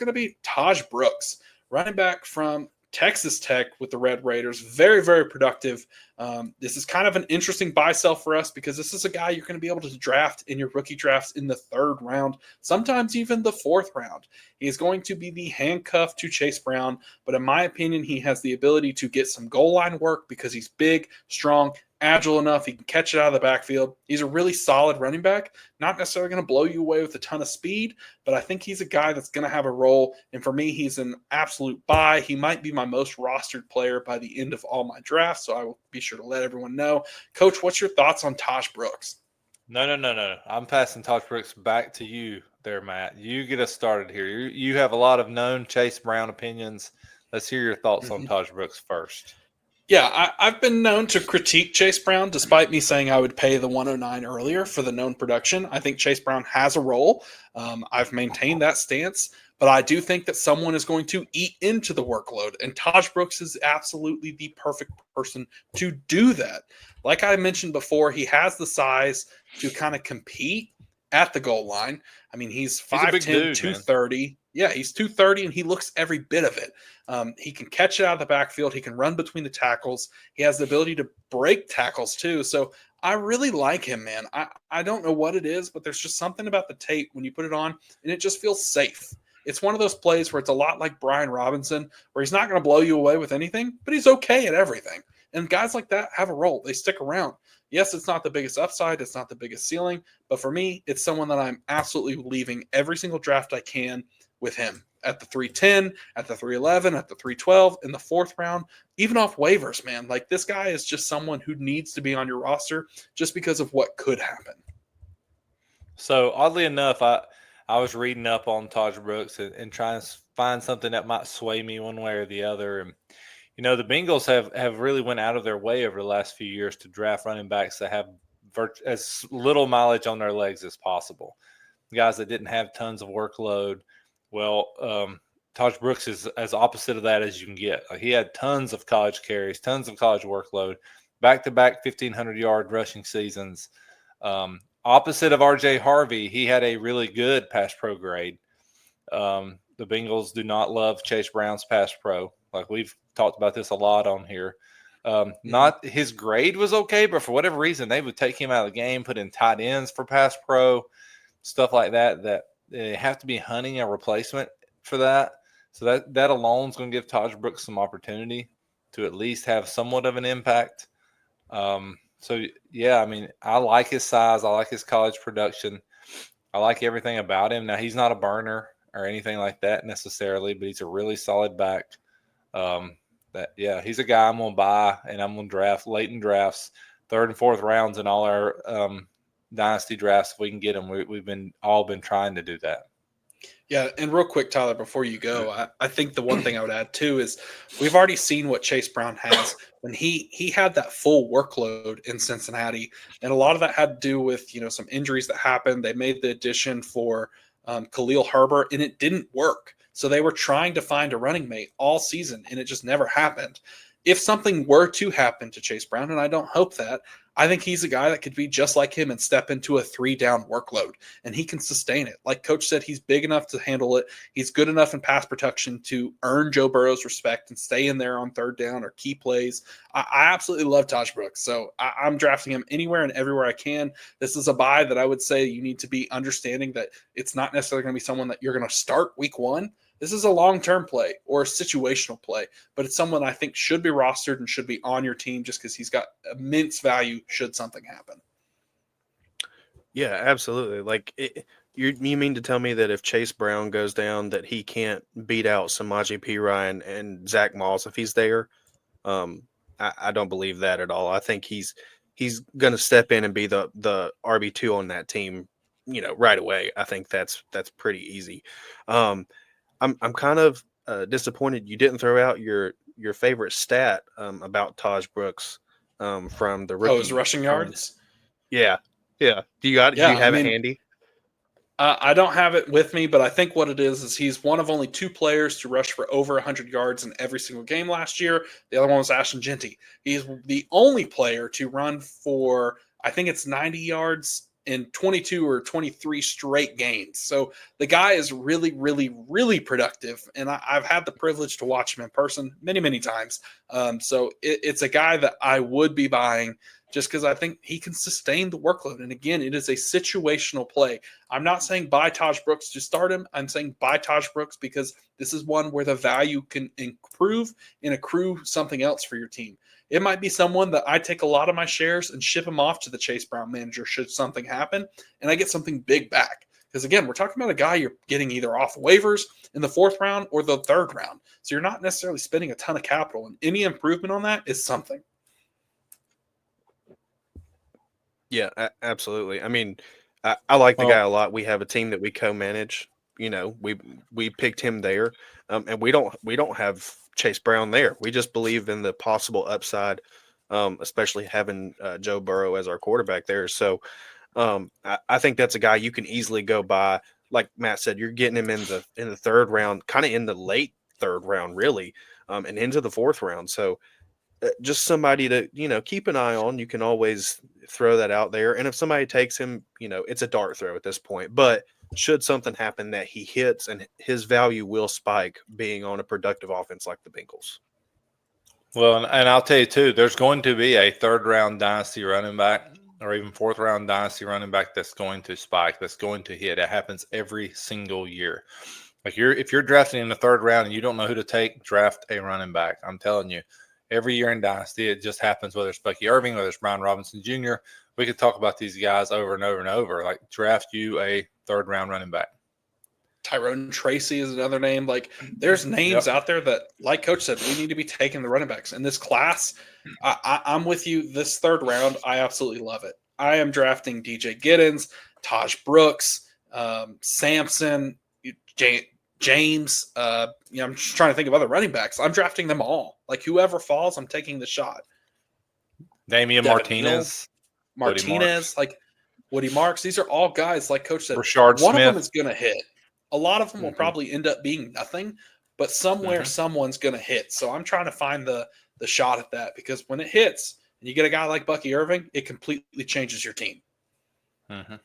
going to be Tahj Brooks, running back from Texas Tech with the Red Raiders. Very, very productive. This is kind of an interesting buy sell for us because this is a guy you're going to be able to draft in your rookie drafts in the 3rd round, sometimes even the 4th round. He is going to be the handcuff to Chase Brown, but in my opinion, he has the ability to get some goal line work because he's big, strong, agile enough. He can catch it out of the backfield. He's a really solid running back. Not necessarily going to blow you away with a ton of speed, but I think he's a guy that's going to have a role. And for me, he's an absolute buy. He might be my most rostered player by the end of all my drafts, so I will be sure to let everyone know. Coach, what's your thoughts on Tahj Brooks? No. I'm passing Taj Brooks back to you there, Matt. You get us started here. You have a lot of known Chase Brown opinions. Let's hear your thoughts on Taj Brooks first. Yeah, I've been known to critique Chase Brown, despite me saying I would pay the 109 earlier for the known production. I think Chase Brown has a role. I've maintained that stance, but I do think that someone is going to eat into the workload, and Tahj Brooks is absolutely the perfect person to do that. Like I mentioned before, he has the size to kind of compete at the goal line. I mean, he's 5'10", 230. Man. Yeah, he's 230, and he looks every bit of it. He can catch it out of the backfield. He can run between the tackles. He has the ability to break tackles, too. So I really like him, man. I don't know what it is, but there's just something about the tape when you put it on, and it just feels safe. It's one of those plays where it's a lot like Brian Robinson, where he's not going to blow you away with anything, but he's okay at everything. And guys like that have a role. They stick around. Yes, it's not the biggest upside. It's not the biggest ceiling. But for me, it's someone that I'm absolutely leaving every single draft I can with him at the 310, at the 311, at the 312, in the 4th round, even off waivers, man. Like, this guy is just someone who needs to be on your roster just because of what could happen. So, oddly enough, I was reading up on Taj Brooks and trying to find something that might sway me one way or the other. And you know, the Bengals have really went out of their way over the last few years to draft running backs that have as little mileage on their legs as possible. Guys that didn't have tons of workload. Well, Taj Brooks is as opposite of that as you can get. Like, he had tons of college carries, tons of college workload, back-to-back 1,500-yard rushing seasons. Opposite of R.J. Harvey, he had a really good pass pro grade. The Bengals do not love Chase Brown's pass pro. Like, we've talked about this a lot on here. Not his grade was okay, but for whatever reason, they would take him out of the game, put in tight ends for pass pro, stuff like that, that they have to be hunting a replacement for that. So that alone is going to give Taj Brooks some opportunity to at least have somewhat of an impact. So, yeah, I mean, I like his size. I like his college production. I like everything about him. Now, he's not a burner or anything like that necessarily, but he's a really solid back. He's a guy I'm going to buy, and I'm going to draft late in drafts, 3rd and 4th rounds in all our Dynasty drafts if we can get him. We've been trying to do that. Yeah, and real quick, Tyler, before you go, I think the one thing I would add too is we've already seen what Chase Brown has when he had that full workload in Cincinnati, and a lot of that had to do with some injuries that happened. They made the addition for Khalil Herbert, and it didn't work. So they were trying to find a running mate all season, and it just never happened. If something were to happen to Chase Brown, and I don't hope that, I think he's a guy that could be just like him and step into a 3-down workload, and he can sustain it. Like Coach said, he's big enough to handle it. He's good enough in pass protection to earn Joe Burrow's respect and stay in there on 3rd down or key plays. I absolutely love Tahj Brooks, so I'm drafting him anywhere and everywhere I can. This is a buy that I would say you need to be understanding that it's not necessarily going to be someone that you're going to start week 1. This is a long-term play or a situational play, but it's someone I think should be rostered and should be on your team just because he's got immense value should something happen. Yeah, absolutely. Like, you mean to tell me that if Chase Brown goes down, that he can't beat out Samaje Perine and Zach Moss if he's there? I don't believe that at all. I think he's going to step in and be the RB2 on that team, right away. I think that's pretty easy. I'm kind of disappointed you didn't throw out your favorite stat about Taj Brooks from the rookie. Oh, his rushing yards? Yeah. Do you have it handy? I don't have it with me, but I think what it is he's one of only 2 players to rush for over 100 yards in every single game last year. The other one was Ashton Genty. He's the only player to run for, I think it's 90 yards in 22 or 23 straight games. So the guy is really, really, really productive. And I've had the privilege to watch him in person many, many times. So it's a guy that I would be buying just because I think he can sustain the workload. And again, it is a situational play. I'm not saying buy Tahj Brooks to start him. I'm saying buy Tahj Brooks because this is one where the value can improve and accrue something else for your team. It might be someone that I take a lot of my shares and ship him off to the Chase Brown manager should something happen, and I get something big back. Because again, we're talking about a guy you're getting either off waivers in the 4th round or the 3rd round. So you're not necessarily spending a ton of capital, and any improvement on that is something. Yeah, absolutely. I mean, I like the guy a lot. We have a team that we co-manage. You know, we picked him there, and we don't have Chase Brown there. We just believe in the possible upside, especially having Joe Burrow as our quarterback there. So I think that's a guy you can easily go by. Like Matt said, you're getting him in the 3rd round, kind of in the late 3rd round, really, and into the 4th round. So just somebody to, keep an eye on. You can always throw that out there. And if somebody takes him, it's a dart throw at this point. But should something happen that he hits, and his value will spike being on a productive offense like the Bengals. Well, and I'll tell you too, there's going to be a 3rd round dynasty running back or even 4th round dynasty running back that's going to spike, that's going to hit. It happens every single year. Like if you're drafting in the 3rd round and you don't know who to take, draft a running back. I'm telling you. Every year in Dynasty, it just happens, whether it's Bucky Irving, whether it's Brian Robinson Jr. We could talk about these guys over and over and over. Like, draft you a 3rd round running back. Tyrone Tracy is another name. Like, there's names out there that, like Coach said, we need to be taking the running backs. In this class, I'm with you. This 3rd round, I absolutely love it. I am drafting DJ Giddens, Tahj Brooks, Sampson, James, I'm just trying to think of other running backs. I'm drafting them all. Like, whoever falls, I'm taking the shot. Damian Martinez. Like Woody Marks. These are all guys, like Coach said, Rashard one Smith. of them is going to hit. A lot of them will probably end up being nothing, but somewhere someone's going to hit. So I'm trying to find the shot at that, because when it hits and you get a guy like Bucky Irving, it completely changes your team. Mm-hmm.